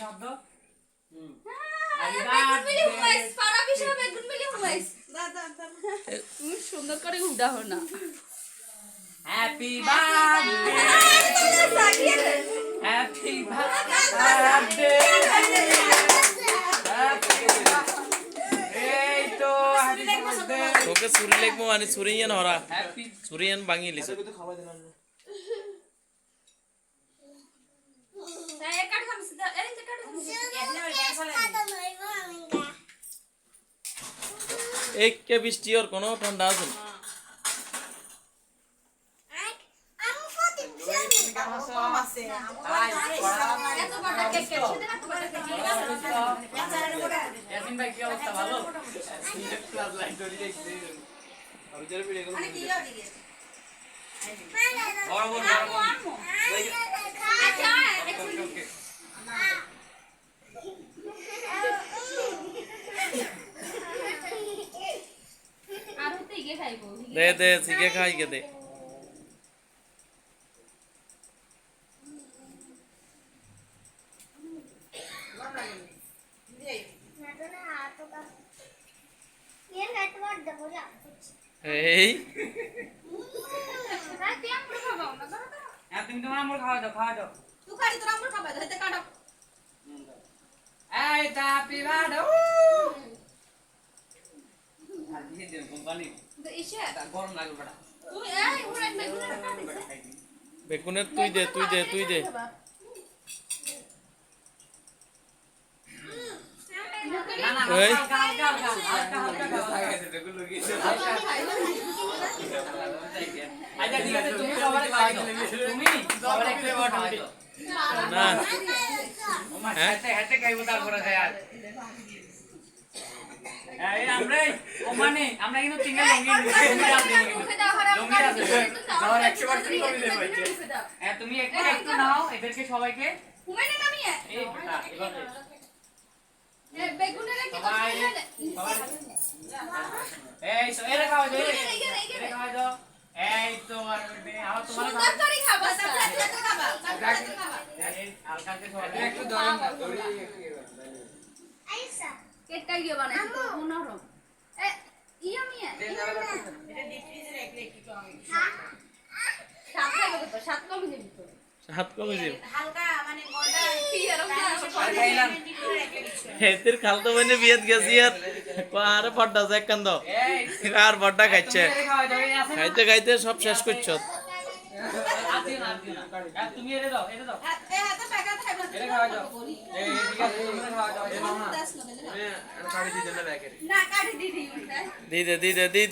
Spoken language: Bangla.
শব্দ সুন্দর করে উঠাও না। হ্যাপি বার্থডে হ্যাপি বার্থডে এই তো হ্যাপি বার্থডে ওকে সুরি লেখবো মানে সুরিয়ান হরা হ্যাপি সুরিয়ান বাঙিয়ে লিছে एक के বৃষ্টি और কোনো ঠান্ডা আছে না ইয়াসিন ভাই কি অবস্থা ভালো ক্লাস লাইন ধরে দেখছি আমি জেরে ভিডিও কল করছি আর বল আচ্ছা ওকে আর হতে গিয়ে খাইবো দে দে সিকে খাই কে দে এই তুমি তোমার আমর খাওয়া দাও তুই খালি তোর আমর খাবা হইতে কাটো এই হ্যাপি বার্থডে আর দিয়ে দিন কোম্পানি তো ইসে গরম লাগবে বড়া তুই এই উড়াই বেগুনের কাটিস বেগুনের তুই দে না না এই হালকা গেছে বেগুন লগিয়েছে আচ্ছা ঠিক আছে তুমি সবারে খাওয়াই দাও তুমি সবারে একটু খাওয়াই দাও না ওমা হাতে খাইবো তারপরে খাই আর এই আমরা কিন্তু তিনটা লঙ্গি আছে যাওয়ার 100 বার তুমি কমে দেবে হ্যাঁ তুমি একটু নাও এদেরকে সবাইকে ঘুমাইনি নামিয়ে এই এবার বেগুনের কি এই এরে খাওয়া দাও এরে খাওয়া দাও এই তো আর তোমার তরকারি খাবা হালকা কে খাওয়া একটু ধরেন না কেকটা গিয়ে বানাই তো মনোরম এ ইয়া মিয়া এটা ডিপ ফ্রিজে রাখলে একটু আমি সাত খাইবো তো সাত কমে দিবি তো হাত কমে দিও হালকা মানে গন্ডা কি এরকম খাইলাম হেতের খালতো বনে বিয়েত গেছি আর বড়টা আছে কান্দ আর বড়টা খাইছে খাইতে খাইতে সব শেষ করছো তুমি এরে দাও এ হাতে টাকা খাইবা এরে খাওয়া দাও এই ঠিক আছে তুমি খাওয়া দাও না কাটি দিদি দি দে